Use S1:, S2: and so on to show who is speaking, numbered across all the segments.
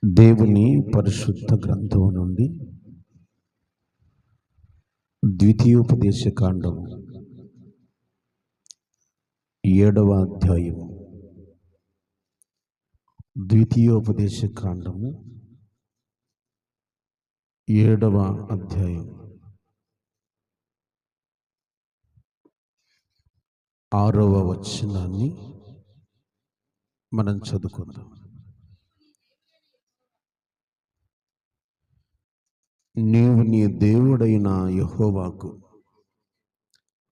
S1: దేవుని పరిశుద్ధ గ్రంథం నుండి ద్వితీయోపదేశ కాండము 7వ అధ్యాయము. ద్వితీయోపదేశ కాండము 7వ అధ్యాయం 6వ వచనాన్ని మనం చదువుకుందాం. నీవు నీ దేవుడైన యెహోవాకు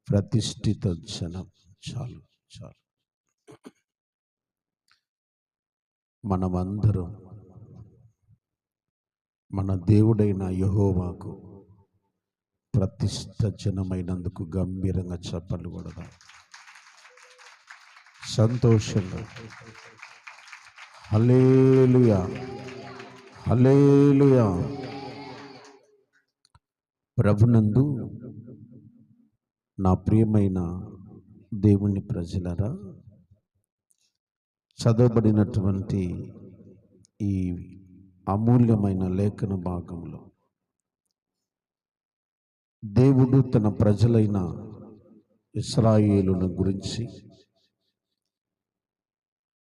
S1: ప్రతిష్ఠిత జనం. చాలు చాలు. మనమందరం మన దేవుడైన యెహోవాకు ప్రతిష్ఠ జనమైనందుకు గంభీరంగా చప్పట్లు కొడదాం. సంతోషంగా హల్లెలూయా హల్లెలూయా. ప్రభునందు నా ప్రియమైన దేవుని ప్రజలరా, చదవబడినటువంటి ఈ అమూల్యమైన లేఖన భాగంలో దేవుడు తన ప్రజలైన ఇశ్రాయేలును గురించి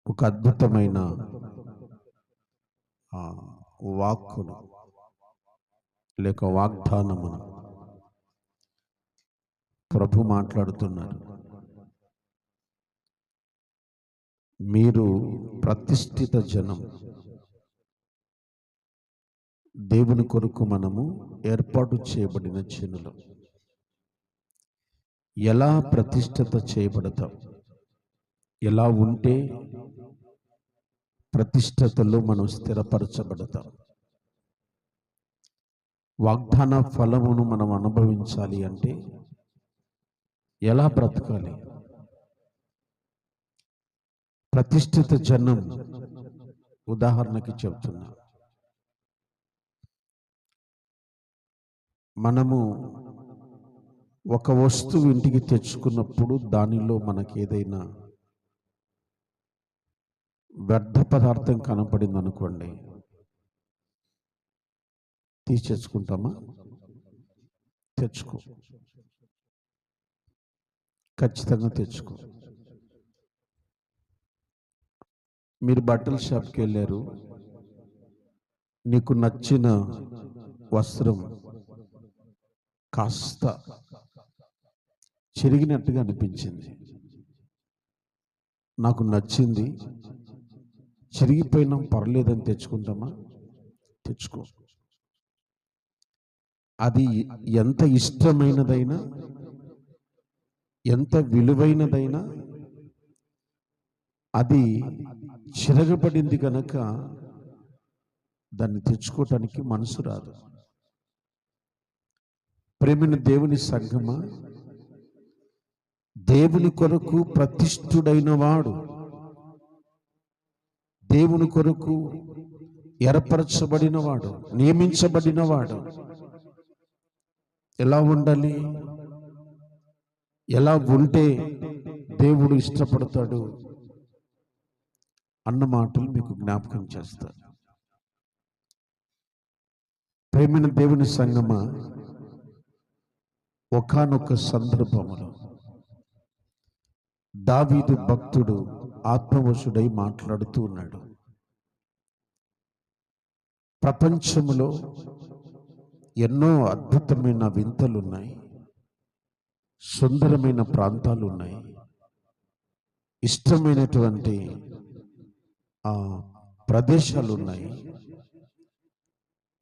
S1: ఒక అద్భుతమైన వాక్కును లేక వాగ్దానమును ప్రభు మాట్లాడుతున్నారు. మీరు ప్రతిష్ఠిత జనం. దేవుని కొరకు మనము ఏర్పాటు చేయబడిన జనులు. ఎలా ప్రతిష్ఠిత చేయబడతాం, ఎలా ఉంటే ప్రతిష్ఠతలో మనం స్థిరపరచబడతాం, వాగ్దాన ఫలమును మనం అనుభవించాలి అంటే ఎలా బ్రతకాలి? ప్రతిష్ఠిత జనం ఉదాహరణకి చెప్తున్నా. మనము ఒక వస్తువు ఇంటికి తెచ్చుకున్నప్పుడు దానిలో మనకి ఏదైనా వ్యర్థ పదార్థం కనపడింది అనుకోండి, తీసేసుకుంటామా? తెచ్చుకో, ఖచ్చితంగా తెచ్చుకో. మీరు బట్టల షాప్కి వెళ్ళారు, నీకు నచ్చిన వస్త్రం కాస్త చెరిగినట్టుగా అనిపించింది, నాకు నచ్చింది, చిరిగిపోయినా పర్లేదని తెచ్చుకుంటామా? తెచ్చుకో. అది ఎంత ఇష్టమైనదైనా, ఎంత విలువైనదైనా, అది చిరగబడింది కనుక దాన్ని తెచ్చుకోవటానికి మనసు రాదు. ప్రేమైన దేవుని సంగమా, దేవుని కొరకు ప్రతిష్ఠుడైన వాడు, దేవుని కొరకు ఏర్పరచబడిన వాడు, నియమించబడిన వాడు ఎలా ఉండాలి, ఎలా ఉంటే దేవుడు ఇష్టపడతాడు అన్న మాటలు మీకు జ్ఞాపకం చేస్తారు. ప్రేమైన దేవుని సంగమా, ఒకానొక సందర్భములో దావీదు భక్తుడు ఆత్మవశుడై మాట్లాడుతూ ఉన్నాడు. ప్రపంచంలో ఎన్నో అద్భుతమైన వింతలు ఉన్నాయి, సుందరమైన ప్రాంతాలు ఉన్నాయి, ఇష్టమైనటువంటి ప్రదేశాలు ఉన్నాయి.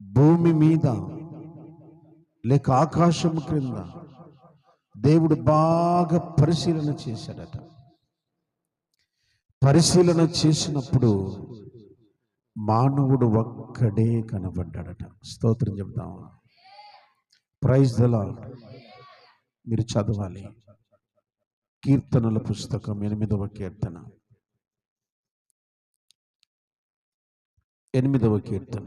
S1: భూమి మీద లేక ఆకాశం క్రింద దేవుడు బాగా పరిశీలన చేశాడట. పరిశీలన చేసినప్పుడు మానవుడు ఒక్కడే కనబడ్డాడట. స్తోత్రం చెప్తామా? Praise the Lord. మీరు చదవాలి. కీర్తనల పుస్తకం 8వ కీర్తన. 8వ కీర్తన.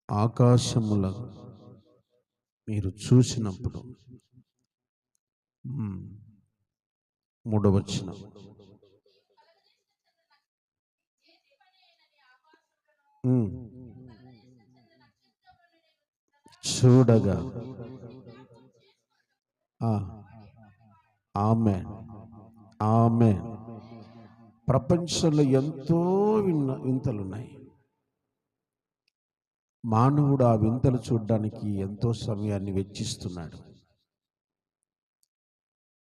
S1: ఆకాశముల మీరు చూసినప్పుడు మూడవ వచనం. చూడగా ఆమేన్, ఆమేన్. ప్రపంచంలో ఎంతో వింతలున్నాయి. మానవుడు ఆ వింతలు చూడడానికి ఎంతో సమయాన్ని వెచ్చిస్తున్నాడు,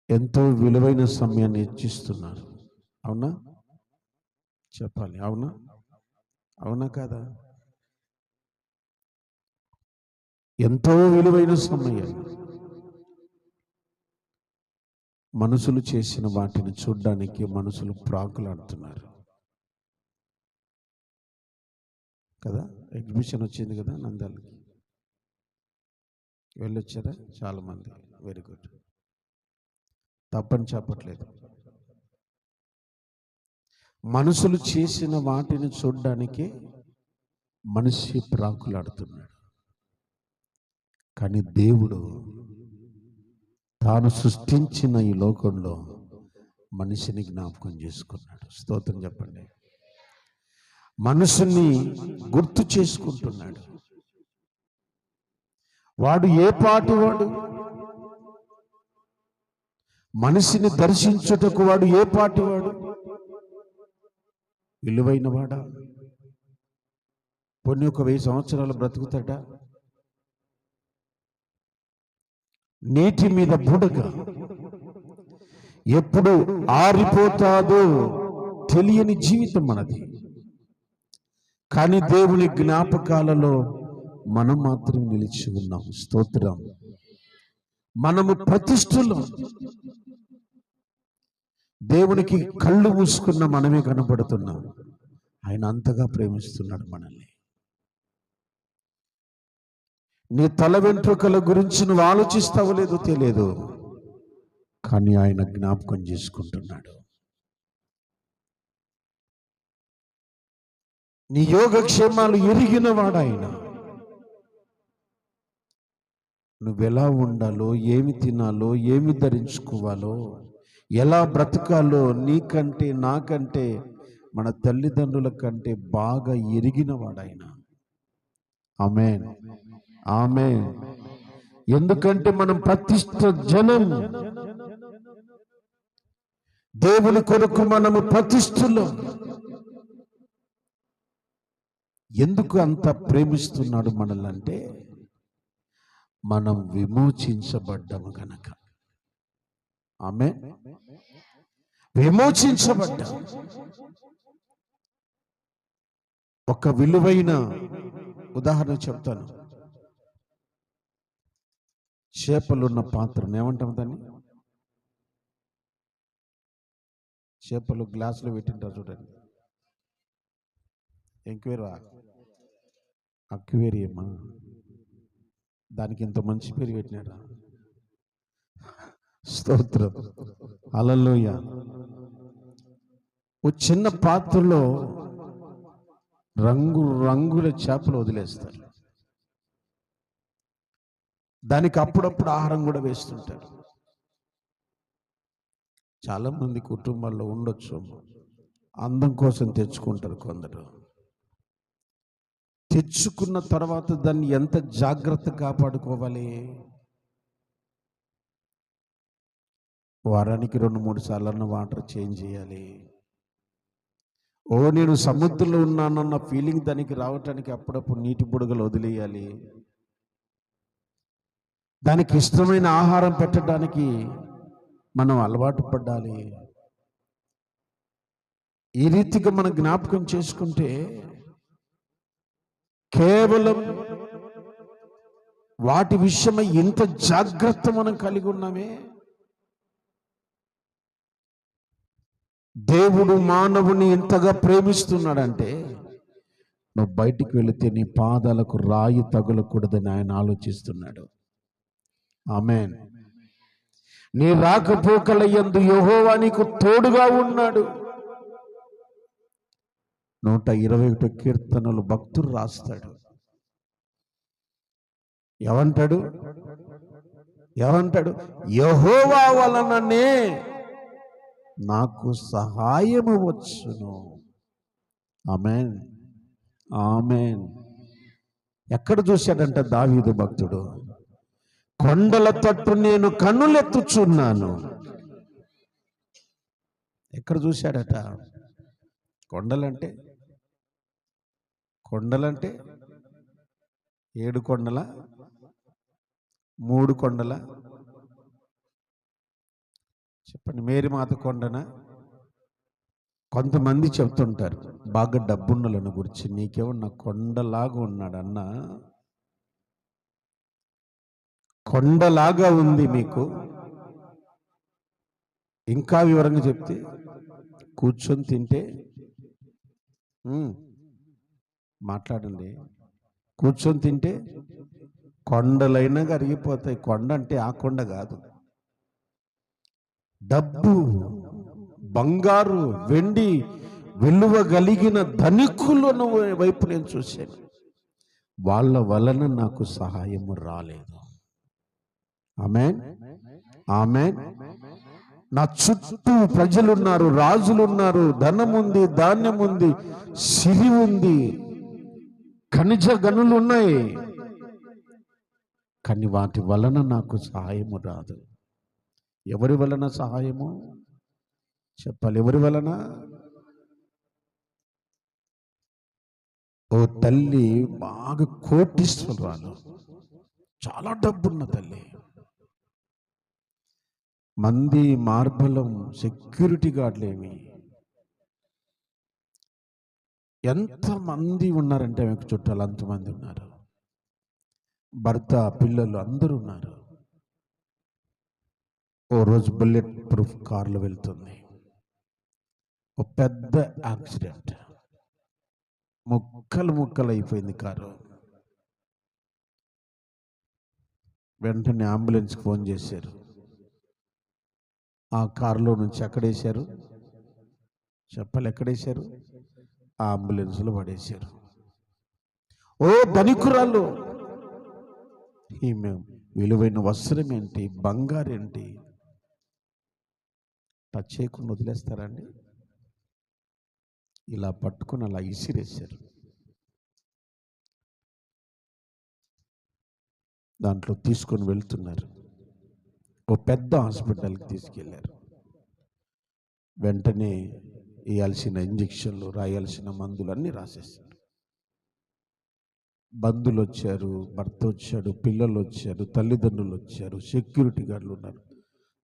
S1: ఎంతో విలువైన సమయాన్ని వెచ్చిస్తున్నారు. అవునా? చెప్పాలి. అవునా? అవునా కాదా? ఎంతో విలువైన సమయం. మనుషులు చేసిన వాటిని చూడడానికి మనుషులు ప్రాకులాడుతున్నారు కదా. ఎగ్జిబిషన్ వచ్చింది కదా నంద్యాలకి, వెళ్ళొచ్చారా చాలా మంది? Very good. తప్పని చెప్పట్లేదు. మనుషులు చేసిన వాటిని చూడడానికి మనిషి ప్రాకులాడుతున్నాడు. కానీ దేవుడు తాను సృష్టించిన ఈ లోకంలో మనిషిని జ్ఞాపకం చేసుకున్నాడు. స్తోత్రం చెప్పండి. మనుషుని గుర్తు చేసుకుంటున్నాడు. వాడు ఏ పాటి వాడు? మనిషిని దర్శించుటకు వాడు ఏ పాటి వాడు? విలువైన వాడా? కొన్ని 1000 సంవత్సరాలు బ్రతుకుతాడా? నీటి మీద బుడగ ఎప్పుడు ఆరిపోతాదో తెలియని జీవితం మనది. కానీ దేవుని జ్ఞాపకాలలో మనం మాత్రం నిలిచి ఉన్నాం. స్తోత్రం. మనము ప్రతిష్ఠులం. దేవునికి కళ్ళు మూసుకున్న మనమే కనబడుతున్నాం. ఆయన అంతగా ప్రేమిస్తున్నాడు మనల్ని. నీ తల వెంట్రుకల గురించి నువ్వు ఆలోచిస్తావో లేదో తెలియదు, కానీ ఆయన జ్ఞాపకం చేసుకుంటున్నాడు. నీ యోగక్షేమాలు ఎరిగిన వాడాయన. నువ్వెలా ఉండాలో, ఏమి తినాలో, ఏమి ధరించుకోవాలో, ఎలా బ్రతకాలో నీకంటే నాకంటే మన తల్లిదండ్రుల కంటే బాగా ఎరిగిన వాడాయన. ఆమేన్, ఆమేన్. ఎందుకంటే మనం ప్రతిష్ఠ జనం. దేవుని కొరకు మనము ప్రతిష్ఠులు. ఎందుకు అంత ప్రేమిస్తున్నాడు మనల్ని అంటే, మనం విమోచించబడ్డాము గనక. ఆమేన్. విమోచించబడ్డాము. ఒక విలువైన ఉదాహరణ చెప్తాను. చేపలున్న పాత్రను ఏమంటాం దాన్ని? చేపలు గ్లాసులో పెట్టింటారు చూడండి. ఎంక్వేరా, అక్వేరియమా? దానికి ఇంత మంచి పేరు పెట్టినారా? స్తోత్రం, హల్లెలూయా. ఓ చిన్న పాత్రలో రంగుల చేపలు వదిలేస్తారు. దానికి అప్పుడప్పుడు ఆహారం కూడా వేస్తుంటారు. చాలా మంది కుటుంబాల్లో ఉండొచ్చు, అందం కోసం తెచ్చుకుంటారు కొందరు. తెచ్చుకున్న తర్వాత దాన్ని ఎంత జాగ్రత్త కాపాడుకోవాలి? వారానికి 2-3 సార్లు వాటర్ చేంజ్ చేయాలి. నేను సముద్రంలో ఉన్నానన్న ఫీలింగ్ దానికి రావటానికి అప్పుడప్పుడు నీటి బుడగలు వదిలేయాలి. దానికి ఇష్టమైన ఆహారం పెట్టడానికి మనం అలవాటు పడాలి. ఈ రీతిగా మనం జ్ఞాపకం చేసుకుంటే కేవలం వాటి విషయమై ఇంత జాగ్రత్త మనం కలిగి ఉన్నామే. దేవుడు మానవుని ఎంతగా ప్రేమిస్తున్నాడంటే, నువ్వు బయటికి వెళితే నీ పాదాలకు రాయి తగులకూడదని ఆయన ఆలోచిస్తున్నాడు. ఆమేన్. నీ రాకపోకల యందు యెహోవా నీకు తోడుగా ఉన్నాడు. 121 కీర్తనలు భక్తుడు రాస్తాడు. ఏమంటాడు? యెహోవా వలననే నాకు సహాయము వచ్చును. ఆమేన్, ఆమేన్. ఎక్కడ చూశాడంట దావీదు భక్తుడు? కొండల తట్టు నేను కన్నులెత్తుచున్నాను. ఎక్కడ చూశాడట? కొండలంటే 7 కొండల, 3 కొండల? చెప్పండి. మేరీమాత కొండనా? కొంతమంది చెప్తుంటారు బాగా డబ్బున్నలను గురించి, నీకేమన్నా కొండలాగా ఉన్నాడన్నా, కొండలాగా ఉంది మీకు. ఇంకా వివరంగా చెప్తే, కూర్చొని తింటే మాట్లాడండి. కూర్చొని తింటే కొండలైనా కరిగిపోతాయి. కొండ అంటే ఆ కొండ కాదు. డబ్బు, బంగారు, వెండి విలువ కలిగిన ధనికులను వైపు నేను చూశాను. వాళ్ళ వలన నాకు సహాయము రాలేదు. ఆమేన్, ఆమేన్. నా చుట్టూ ప్రజలున్నారు, రాజులున్నారు, ధనం ఉంది, ధాన్యం ఉంది, సిరి ఉంది, ఖనిజ గనులు ఉన్నాయి. కానీ వాటి వలన నాకు సహాయము రాదు. ఎవరి వలన సహాయము చెప్పాలి? ఎవరి వలన? ఓ తల్లి బాగా కోటీశ్వరురాలు, చాలా డబ్బున్న తల్లి. మంది మార్బలం, సెక్యూరిటీ గార్డులేమి ఎంతమంది ఉన్నారంటే ఆమెకు చుట్టాలు అంతమంది ఉన్నారు. భర్త, పిల్లలు అందరూ ఉన్నారు. ఓ రోజు బుల్లెట్ ప్రూఫ్ కార్లో వెళ్తుంది. ఒక పెద్ద యాక్సిడెంట్, ముక్కలు అయిపోయింది కారు. వెంటనే అంబులెన్స్కి ఫోన్ చేశారు. ఆ కారులో నుంచి ఎక్కడేశారు చెప్పాలి? ఎక్కడేశారు? ఆ అంబులెన్స్లో పడేశారు. ఓ ధనికురాలు, ఈమె విలువైన వస్త్రం ఏంటి, బంగారేంటి టచ్ చేయకుండా వదిలేస్తారండి? ఇలా పట్టుకుని అలా ఇసిరేశారు. దాంట్లో తీసుకొని వెళ్తున్నారు. ఓ పెద్ద హాస్పిటల్కి తీసుకెళ్లారు. వెంటనే వేయాల్సిన ఇంజక్షన్లు, రాయాల్సిన మందులు అన్నీ రాసేశారు. బంధువులు వచ్చారు, భర్త వచ్చాడు, పిల్లలు వచ్చారు, తల్లిదండ్రులు వచ్చారు, సెక్యూరిటీ గార్డులు ఉన్నారు,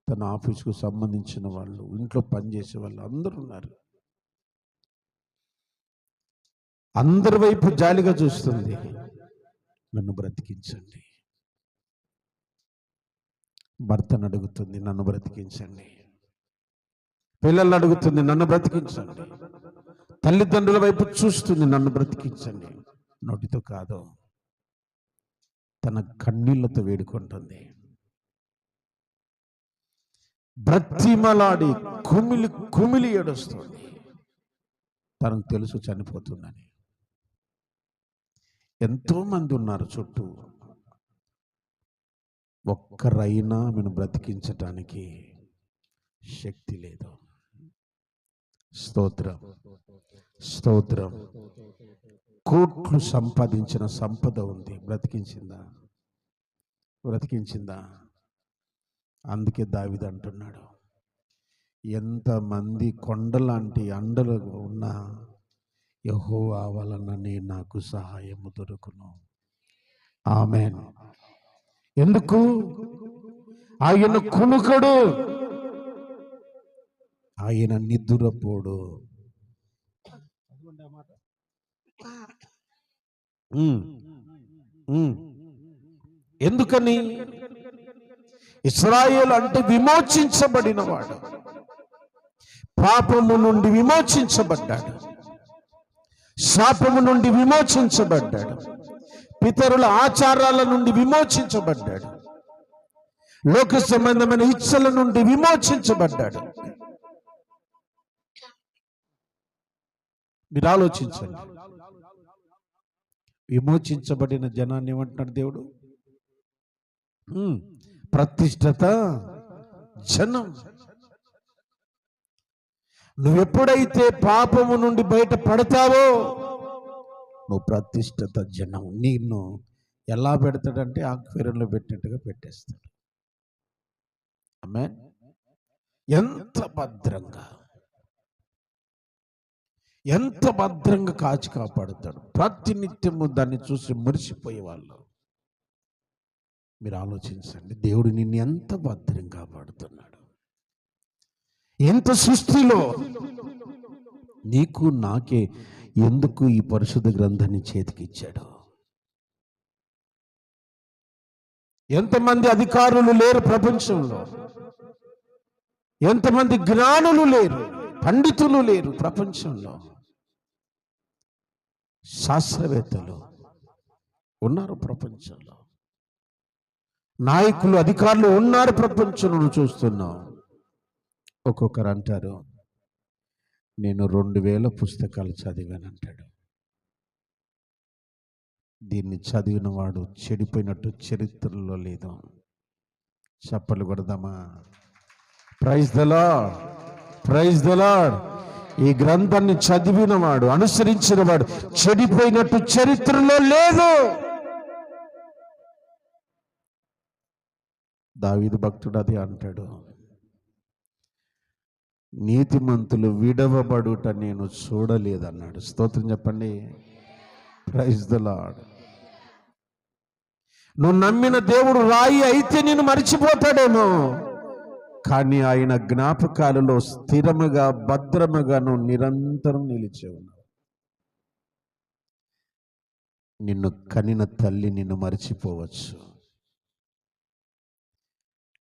S1: తన ఆఫీసుకు సంబంధించిన వాళ్ళు, ఇంట్లో పనిచేసే వాళ్ళు అందరూ ఉన్నారు. అందరి వైపు జాలిగా చూస్తుంది. నన్ను బ్రతికించండి. భర్తను అడుగుతుంది, నన్ను బ్రతికించండి. పిల్లల్ని అడుగుతుంది, నన్ను బ్రతికించండి. తల్లిదండ్రుల వైపు చూస్తుంది, నన్ను బ్రతికించండి. నోటితో కాదు, తన కన్నీళ్లతో వేడుకుంటుంది. బ్రతిమలాడి కుమిలి కుమిలి ఏడుస్తుంది. తనకు తెలుసు చనిపోతుందని. ఎంతో మంది ఉన్నారు చుట్టూ. ఒక్కరైనా ఆమెను బ్రతికించటానికి శక్తి లేదు. స్తోత్రం, స్తోత్రం. కోట్లు సంపాదించిన సంపద ఉంది, బ్రతికించిందా? బ్రతికించిందా? అందుకే దావీదు అంటున్నాడు, ఎంతమంది కొండలాంటి అండలు ఉన్నా యెహోవా వలననే నాకు సహాయము దొరుకును. ఆమేన్. ఎందుకు? ఆయన కునుకడు, ఆయన నిద్రపోడు. ఎందుకని? ఇశ్రాయేలు అంటే విమోచించబడిన వాడు, పాపము నుండి విమోచించబడ్డాడు, శాపము నుండి విమోచించబడ్డాడు, పితరుల ఆచారాల నుండి విమోచించబడ్డాడు, లోక సంబంధమైన ఇచ్చల నుండి విమోచించబడ్డాడు. మీరు ఆలోచించండి. విమోచించబడిన జనాన్ని ఏమంటున్నాడు దేవుడు? ప్రతిష్ఠిత జనం. నువ్వెప్పుడైతే పాపము నుండి బయట పడతావో నువ్వు ప్రతిష్ఠిత జనం. నిన్ను ఎలా పెడతాడంటే ఆక్వేరియంలో పెట్టినట్టుగా పెట్టేస్తాడు. ఆమేన్. ఎంత భద్రంగా కాచి కాపాడుతాడు. ప్రతినిత్యము దాన్ని చూసి మురిసిపోయే వాళ్ళు. మీరు ఆలోచించండి, దేవుడు నిన్ను ఎంత భద్రంగా కాపాడుతున్నాడు. ఎంత సృష్టిలో నీకు నాకే ఎందుకు ఈ పరిశుద్ధ గ్రంథాన్ని చేతికి ఇచ్చాడు? ఎంతమంది అధికారులు లేరు ప్రపంచంలో, ఎంతమంది జ్ఞానులు లేరు, పండితులు లేరు ప్రపంచంలో. శాస్త్రవేత్తలు ఉన్నారు ప్రపంచంలో, నాయకులు అధికారులు ఉన్నారు ప్రపంచంలో. చూస్తున్నాం. ఒక్కొక్కరు అంటారు, నేను 2000 పుస్తకాలు చదివానంటాడు. దీన్ని చదివిన వాడు చెడిపోయినట్టు చరిత్రలో లేదు. చప్పలు కొడదామా? Praise the Lord, praise the Lord. ఈ గ్రంథాన్ని చదివిన వాడు, అనుసరించిన వాడు చెడిపోయినట్టు చరిత్రలో లేదు. దావీదు భక్తుడు అది అంటాడు, నీతిమంతులు విడవబడుట నేను చూడలేదన్నాడు. స్తోత్రం చెప్పండి. Praise the lord. నువ్వు నమ్మిన దేవుడు రాయి అయితే నేను మర్చిపోతాడేమో, కానీ ఆయన జ్ఞాపకాలలో స్థిరముగా భద్రముగా నువ్వు నిరంతరం నిలిచి ఉన్నావు. నిన్ను కనిన తల్లి నిన్ను మర్చిపోవచ్చు,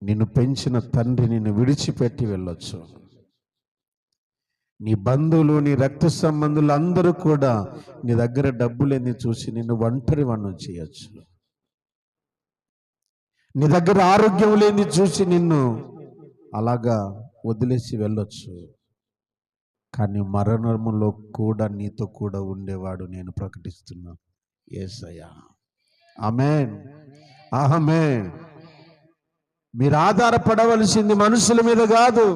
S1: నిన్ను పెంచిన తండ్రి నిన్ను విడిచిపెట్టి వెళ్ళొచ్చు, నీ బంధువులు నీ రక్త సంబంధులు అందరూ కూడా నీ దగ్గర డబ్బులేని చూసి నిన్ను ఒంటరి వాణ్ణి చేయొచ్చు, నీ దగ్గర ఆరోగ్యం లేని చూసి నిన్ను అలాగా వదిలేసి వెళ్ళొచ్చు. కానీ మరణములో కూడా నీతో కూడా ఉండేవాడు నేను ప్రకటిస్తున్నా యేసయ్య. ఆమేన్, ఆమేన్. మీరు ఆధారపడవలసింది మనుషుల మీద కాదు.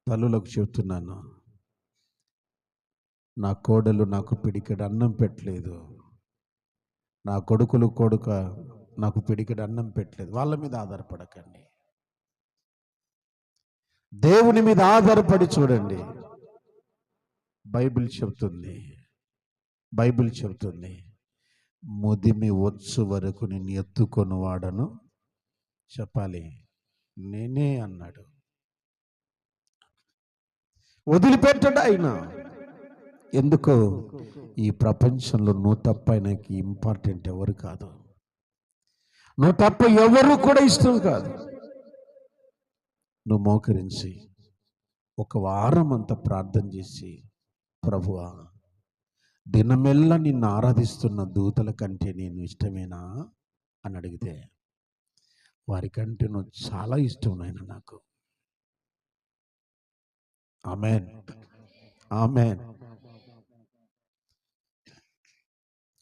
S1: తల్లులకు చెబుతున్నాను, నా కోడలు నాకు పిడికెడు అన్నం పెట్టలేదు, నా కొడుకులు నాకు పిడికెడు అన్నం పెట్టలేదు. వాళ్ళ మీద ఆధారపడకండి, దేవుని మీద ఆధారపడి చూడండి. బైబిల్ చెబుతుంది ముదిమి వచ్చు వరకు నేను ఎత్తుకొని వాడను చెప్పాలి నేనే అన్నాడు. వదిలిపెట్టాడు ఆయన. ఎందుకో ఈ ప్రపంచంలో నువ్వు తప్ప ఆయనకి ఇంపార్టెంట్ ఎవరు కాదు, నువ్వు తప్ప ఎవరు కూడా ఇష్టం కాదు. నువ్వు మోకరించి ఒక వారం అంతా ప్రార్థన చేసి, ప్రభువా దినమెల్లా నిన్ను ఆరాధిస్తున్న దూతల కంటే నేను ఇష్టమేనా అని అడిగితే, వారికంటే నువ్వు చాలా ఇష్టం నాయన నాకు. ఆమేన్, ఆమేన్.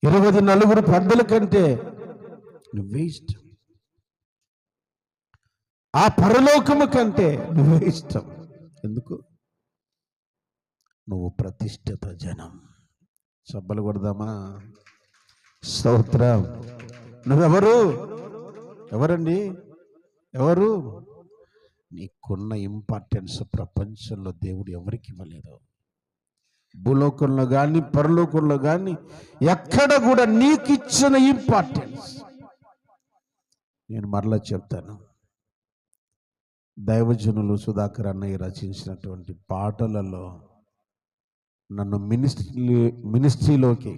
S1: 24 పెద్దల కంటే నువ్వే ఇష్టం, ఆ పరలోకము కంటే నువ్వే ఇష్టం. ఎందుకు? నువ్వు ప్రతిష్ఠిత జనం. సబ్బలు కొడదామా? స్తోత్రం. ఎవరండి? ఎవరు? నీకున్న ఇంపార్టెన్స్ ప్రపంచంలో దేవుడు ఎవరికి ఇవ్వలేదు. భూలోకంలో కానీ పరలోకంలో కానీ ఎక్కడ కూడా నీకు ఇచ్చిన ఇంపార్టెన్స్. నేను మరలా చెప్తాను, దైవజనులు సుధాకర్ అన్నయ్య రచించినటువంటి పాటలలో నన్ను మినిస్ట్రీలోకి,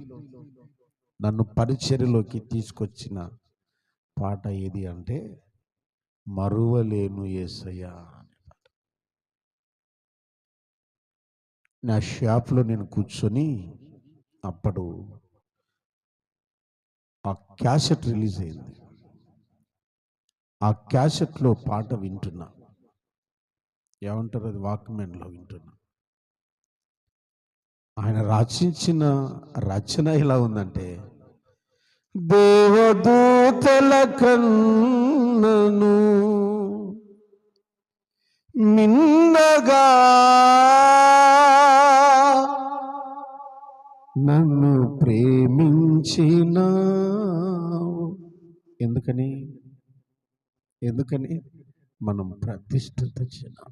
S1: నన్ను పరిచర్యలోకి తీసుకొచ్చిన పాట ఏది అంటే మరువలేను యేసయ్యా అనే పాట. నా షాప్లో నేను కూర్చొని, అప్పుడు ఆ క్యాసెట్ రిలీజ్ అయింది. ఆ క్యాసెట్లో పాట వింటున్నా. ఏమంటారు అది? వాక్మెన్లో వింటున్నా. ఆయన రచించిన రచన ఎలా ఉందంటే, దేవదూతల కన్నను మిన్నగా నన్ను ప్రేమించినావు. ఎందుకని ఎందుకని మనం ప్రతిష్ఠిత జనం.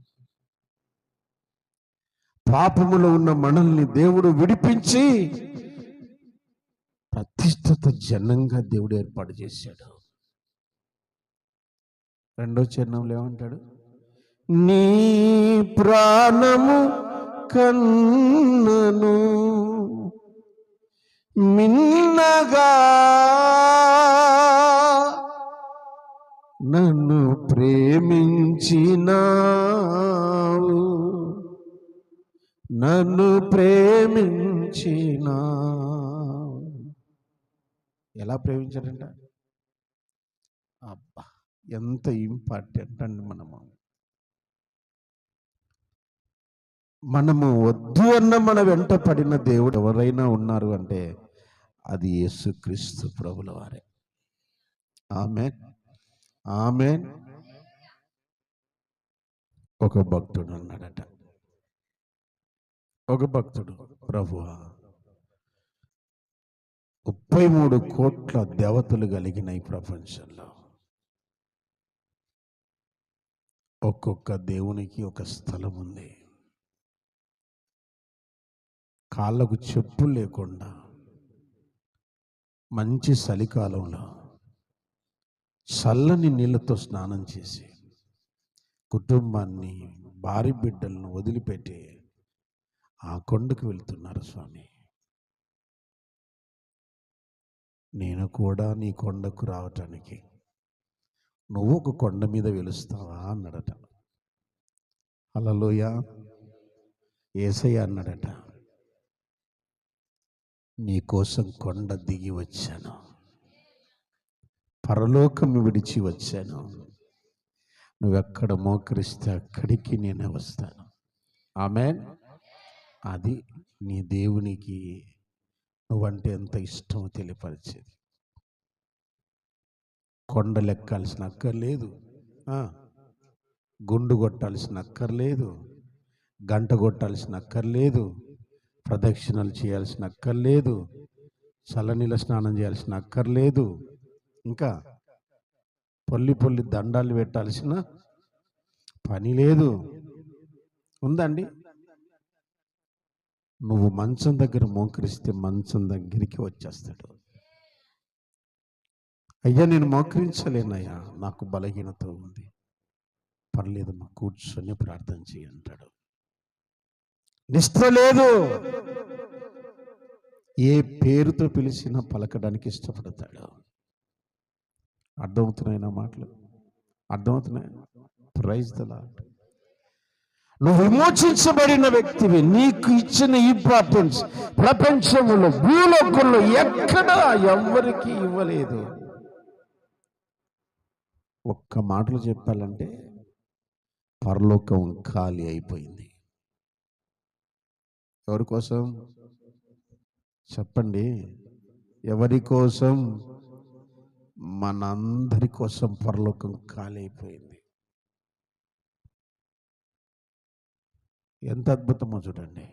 S1: పాపములో ఉన్న మనల్ని దేవుడు విడిపించి ప్రతిష్ఠిత జనంగా దేవుడు ఏర్పాటు చేశాడు. రెండో చరణంలో ఏమంటాడు? నీ ప్రాణము కన్నను మిన్నగా నన్ను ప్రేమించినావు, నన్ను ప్రేమించినావు. ఎలా ప్రేమించాడంట? అబ్బా, ఎంత ఇంపార్టెంట్ అండి. మనము వద్దు అన్న మన వెంట పడిన దేవుడు ఎవరైనా ఉన్నారు అంటే అది యేసుక్రీస్తు ప్రభుల వారే. ఆమేన్, ఆమేన్. ఒక భక్తుడు అన్నాడట, ఒక భక్తుడు, ప్రభువా 33 కోట్ల దేవతలు కలిగిన ఈ ప్రపంచంలో ఒక్కొక్క దేవునికి ఒక స్థలం ఉంది. కాళ్ళకు చెప్పులు లేకుండా మంచి చలికాలంలో చల్లని నీళ్ళతో స్నానం చేసి కుటుంబాన్ని, భార్య బిడ్డలను వదిలిపెట్టి ఆ కొండకు వెళ్తున్నారు స్వామి. నేను కూడా నీ కొండకు రావటానికి నువ్వు ఒక కొండ మీద వెలుస్తావా అన్నాడట. హల్లెలూయా. యేసయ్య అన్నాడట, నీ కోసం కొండ దిగి వచ్చాను, పరలోకం విడిచి వచ్చాను. నువ్వెక్కడ మోకరిస్తే అక్కడికి నేను వస్తాను. ఆమేన్. అది నీ దేవునికి నువ్వంటే ఎంత ఇష్టమో తెలియపరిచేది. కొండలు ఎక్కాల్సిన అక్కర్లేదు, గుండు కొట్టాల్సిన అక్కర్లేదు, గంట కొట్టాల్సిన అక్కర్లేదు, ప్రదక్షిణలు చేయాల్సిన అక్కర్లేదు, చల్లనీళ్ళ స్నానం చేయాల్సిన అక్కర్లేదు, ఇంకా పొల్లి దండాలు పెట్టాల్సిన పని లేదు. ఉందండి? నువ్వు మంచం దగ్గర మోకరిస్తే మంచం దగ్గరికి వచ్చేస్తాడు. అయ్యా నేను మోకరించలేనయ్యా, నాకు బలహీనత ఉంది. పర్లేదమ్మా, కూర్చొని ప్రార్థన చేయి అంటాడు. నిష్ఠ లేదు, ఏ పేరుతో పిలిచినా పలకడానికి ఇష్టపడతాడు. అర్థమవుతున్నాయి నా మాటలు? అర్థమవుతున్నాయి? Praise the Lord. నువ్వు విమోచించబడిన వ్యక్తివి. నీకు ఇచ్చిన ఇంపార్టెన్స్ ప్రపంచంలో, భూలోకంలో ఎక్కడా ఎవరికి ఇవ్వలేదు. ఒక్క మాటలు చెప్పాలంటే పరలోకం ఖాళీ అయిపోయింది. ఎవరి కోసం చెప్పండి? ఎవరి కోసం? మనందరి కోసం పరలోకం ఖాళీ అయిపోయింది. ఎంత అద్భుతమో చూడండి.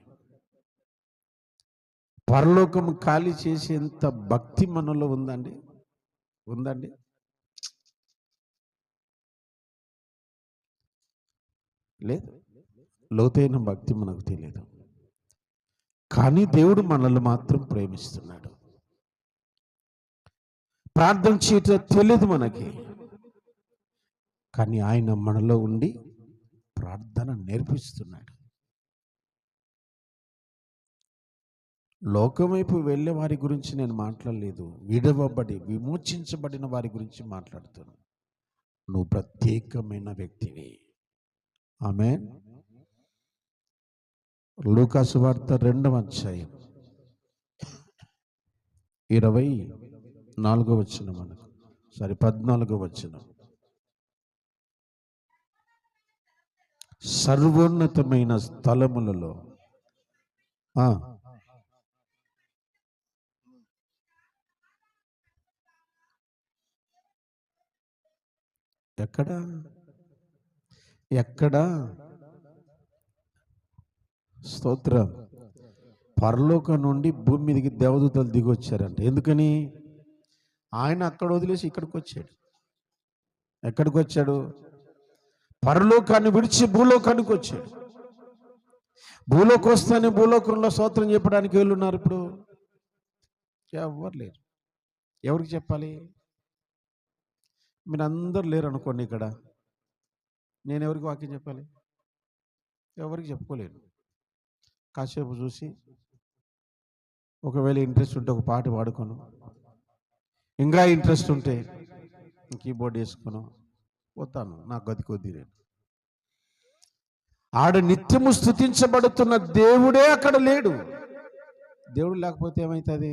S1: పరలోకం ఖాళీ చేసేంత భక్తి మనలో ఉందండి? ఉందండి? లేదు. లోతైన భక్తి మనకు తెలియదు, కానీ దేవుడు మనల్ని మాత్రం ప్రేమిస్తున్నాడు. ప్రార్థన చేయటం తెలియదు మనకి, కానీ ఆయన మనలో ఉండి ప్రార్థన నేర్పిస్తున్నాడు. లోకం వైపు వెళ్ళే వారి గురించి నేను మాట్లాడలేదు, విమోచించబడిన వారి గురించి మాట్లాడుతున్నాను. నువ్వు ప్రత్యేకమైన వ్యక్తివి. ఆమేన్. లూకా సువార్త 2వ అధ్యాయం 24వ వచనం, 14వ వచనం. సర్వోన్నతమైన స్థలములలో ఎక్కడ స్తోత్రం. పరలోకం నుండి భూమి మీదకి దేవదూతలు దిగి వచ్చారంట. ఎందుకని? ఆయన అక్కడ వదిలేసి ఇక్కడికి వచ్చాడు. ఎక్కడికి వచ్చాడు? పరలోకాన్ని విడిచి భూలోకానికి వచ్చాడు. భూలోకి వస్తేనే భూలోకంలో స్తోత్రం చెప్పడానికి వీళ్ళున్నారు. ఇప్పుడు ఎవరు లేరు. ఎవరికి చెప్పాలి? మీరు అందరు లేరు అనుకోండి ఇక్కడ, నేను ఎవరికి వాక్యం చెప్పాలి? ఎవరికి చెప్పుకోలేను. కాసేపు చూసి ఒకవేళ ఇంట్రెస్ట్ ఉంటే ఒక పాట పాడుకోను, ఇంకా ఇంట్రెస్ట్ ఉంటే కీబోర్డ్ వేసుకును పోతాను. నా గది కొద్ది నేను. ఆడ నిత్యము స్తుతించబడుతున్న దేవుడే అక్కడ లేడు. దేవుడు లేకపోతే ఏమవుతుంది?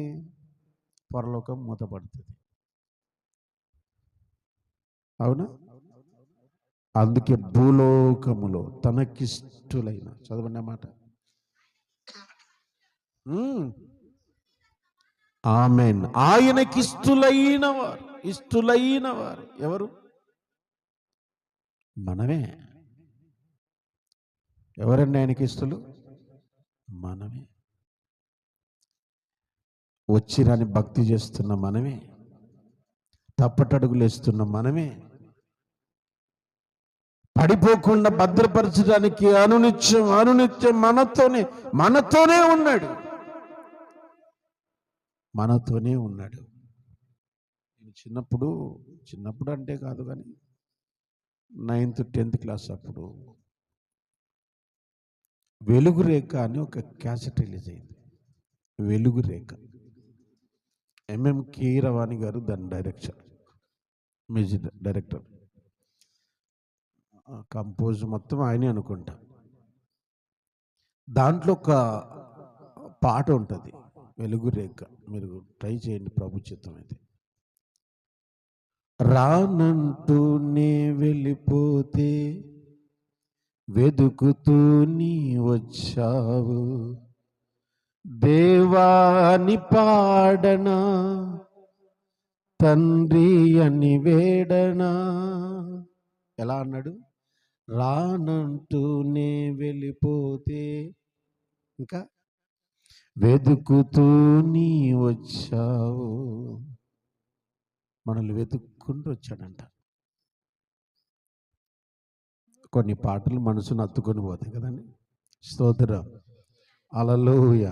S1: పరలోకం మూతపడుతుంది. అవునా? అందుకే భూలోకములో తనకిష్టులైన, చదవండి మాట, ఆమేన్, ఆయనకి ఇష్టులైన వారు ఎవరు? మనమే. ఎవరండి ఆయనకి ఇష్టలు? మనమే. వచ్చిరాని భక్తి చేస్తున్న మనమే, తప్పటడుగులు వేస్తున్న మనమే, పడిపోకుండా భద్రపరచడానికి అనునిత్యం మనతోనే ఉన్నాడు. నేను చిన్నప్పుడు అంటే కాదు కానీ 9th 10th క్లాస్ అప్పుడు వెలుగు రేఖ అని ఒక క్యాసెట్ రిలీజ్ అయింది. వెలుగు రేఖ. ఎంఎం కీరవాణి గారు దాని మ్యూజిక్ డైరెక్టర్. కంపోజ్ మొత్తం ఆయనే అనుకుంటా. దాంట్లో ఒక పాట ఉంటుంది, వెలుగు రేఖ. మీరు ట్రై చేయండి, ప్రభు చిత్తం అయితే. రానంటూనే వెళ్ళిపోతే వెదుకుతూ నీ వచ్చావు, దేవాని పాడనా, తండ్రి అని వేడనా. ఎలా అన్నాడు? రానంటూనే వెళ్ళిపోతే, ఇంకా వెతుకుతూ నీ వచ్చావు. మనల్ని వెతుక్కుంటూ వచ్చాడంట. కొన్ని పాటలు మనసును అత్తుకొని పోతాయి కదండి. స్తోత్రం, హల్లెలూయా.